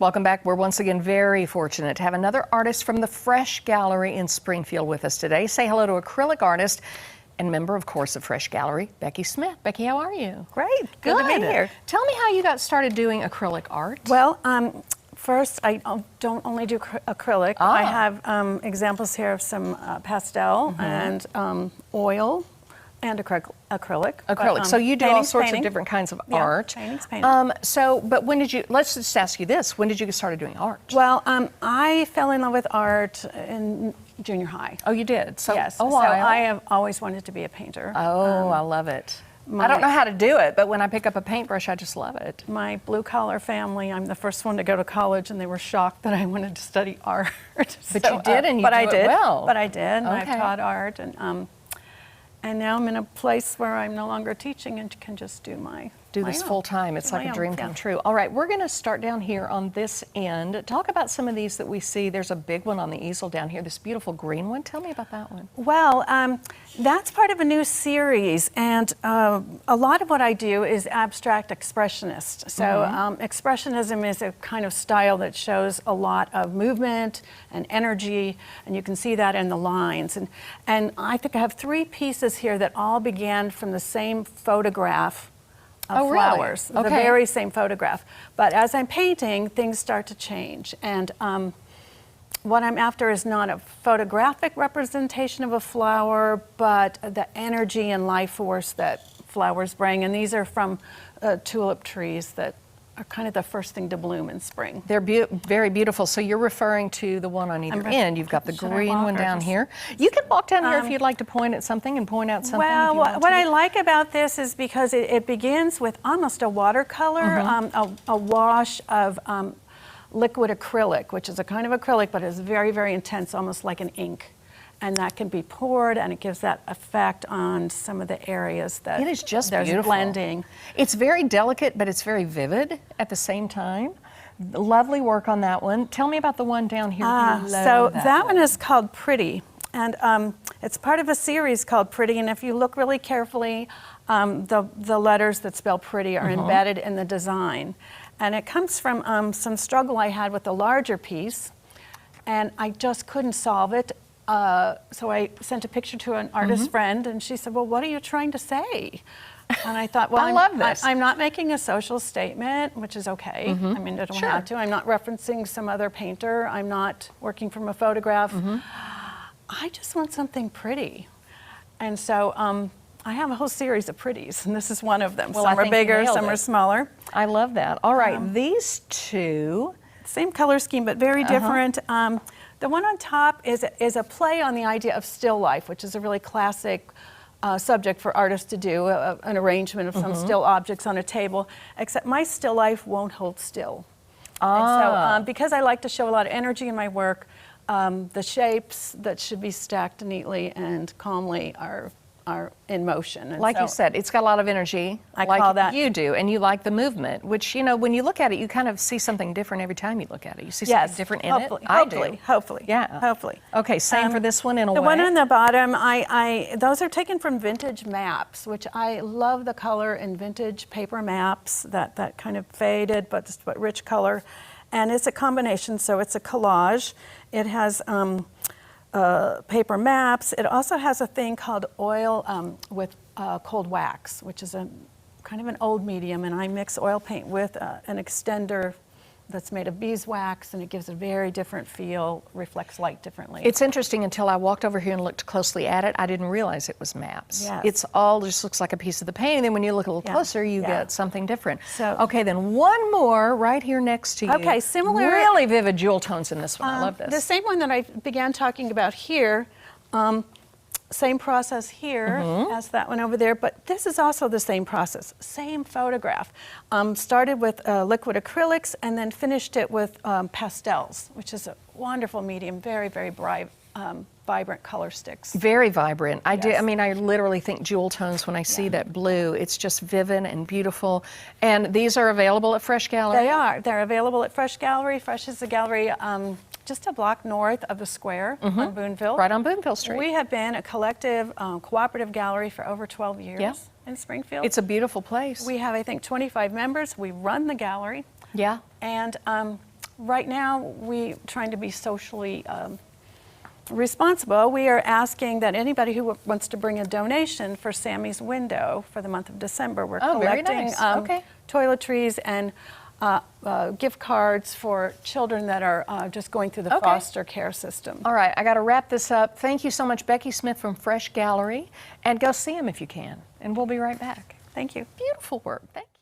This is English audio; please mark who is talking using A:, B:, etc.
A: Welcome back. We're once again very fortunate to have another artist from the Fresh Gallery in Springfield with us today. Say hello to acrylic artist and member, of course, of Fresh Gallery, Becky Smith. Becky, how are you?
B: Great. Good to be here.
A: Tell me how you got started doing acrylic art.
B: Well, first, I don't only do acrylic. I have examples here of some pastel and oil and acrylic.
A: So you do all sorts of different kinds of art.
B: Paintings, painting.
A: But when did you, let's just ask you this, when did you get started doing art?
B: Well, I fell in love with art in junior high.
A: Oh, you did? So,
B: yes.
A: a while.
B: So I have always wanted to be a painter.
A: Oh, I love it. I don't know how to do it, but when I pick up a paintbrush, I just love it.
B: My blue-collar family, I'm the first one to go to college, and they were shocked that I wanted to study art.
A: But you did, and you did it well.
B: But I did, and
A: Okay.
B: I've taught art, and now I'm in a place where I'm no longer teaching and can just do
A: this full time. It's like a dream come true. All right, we're going to start down here on this end. Talk about some of these that we see. There's a big one on the easel down here, this beautiful green one. Tell me about that one.
B: Well, that's part of a new series, and a lot of what I do is abstract expressionist. So expressionism is a kind of style that shows a lot of movement and energy, and you can see that in the lines. And I think I have 3 pieces here that all began from the same photograph of flowers,
A: really?
B: The very same photograph. But as I'm painting, things start to change. And what I'm after is not a photographic representation of a flower, but the energy and life force that flowers bring. And these are from tulip trees that are kind of the first thing to bloom in spring.
A: They're very beautiful. So you're referring to the one on either end. You've got the green one down here. You can walk down here if you'd like to point at something and point out something.
B: Well, what I like about this is because it begins with almost a watercolor, a wash of liquid acrylic, which is a kind of acrylic, but it's very, very intense, almost like an ink. And that can be poured, and it gives that effect on some of the areas that
A: it is just
B: there's
A: beautiful.
B: Blending.
A: It's very delicate, but it's very vivid at the same time. Lovely work on that one. Tell me about the one down here.
B: So that one is called Pretty, and it's part of a series called Pretty. And if you look really carefully, the letters that spell pretty are embedded in the design. And it comes from some struggle I had with the larger piece, and I just couldn't solve it. So I sent a picture to an artist friend, and she said, well, what are you trying to say? And I thought, well,
A: I love this.
B: I'm not making a social statement, which is okay. I mean, I don't have to. I'm not referencing some other painter. I'm not working from a photograph. I just want something pretty. And so I have a whole series of pretties, and this is one of them.
A: Well,
B: some are bigger, some are smaller.
A: I love that. All right, these two.
B: Same color scheme, but very different. The one on top is a play on the idea of still life, which is a really classic subject for artists to do, an arrangement of some still objects on a table, except my still life won't hold still. And so because I like to show a lot of energy in my work, the shapes that should be stacked neatly and calmly are in motion. And
A: like you said, it's got a lot of energy.
B: I call that.
A: You do, and you like the movement, which, you know, when you look at it, you kind of see something different every time you look at it. You see something different in it.
B: Hopefully.
A: Yeah.
B: Hopefully.
A: Okay, same for this one in a way.
B: The one on the bottom, those are taken from vintage maps, which I love the color in vintage paper maps, that kind of faded but rich color. And it's a combination, so it's a collage. It has paper maps. It also has a thing called oil with cold wax, which is a kind of an old medium, and I mix oil paint with an extender that's made of beeswax, and it gives a very different feel, reflects light differently.
A: It's interesting, until I walked over here and looked closely at it, I didn't realize it was maps.
B: Yes.
A: It's all just looks like a piece of the painting, then when you look a little closer, you get something different.
B: So,
A: okay, then one more right here next to you.
B: Okay, similar.
A: Really vivid jewel tones in this one. I love this.
B: The same one that I began talking about here, same process here as that one over there, but this is also the same process, same photograph. Started with liquid acrylics and then finished it with pastels, which is a wonderful medium, very, very bright, vibrant color sticks.
A: Very vibrant. I mean, I literally think jewel tones when I see that blue. It's just vivid and beautiful. And these are available at Fresh Gallery?
B: They are. They're available at Fresh Gallery. Fresh is a gallery just a block north of the square on Boonville.
A: Right on Boonville Street.
B: We have been a collective, cooperative gallery for over 12 years in Springfield.
A: It's a beautiful place.
B: We have, I think, 25 members. We run the gallery.
A: Yeah.
B: And right now, we trying to be socially responsible. We are asking that anybody who wants to bring a donation for Sammy's Window for the month of December. We're
A: very
B: collecting
A: nice. Okay.
B: toiletries and gift cards for children that are just going through the foster care system.
A: All right, I got to wrap this up. Thank you so much, Becky Smith from Fresh Gallery, and go see them if you can. And we'll be right back.
B: Thank you.
A: Beautiful work. Thank you.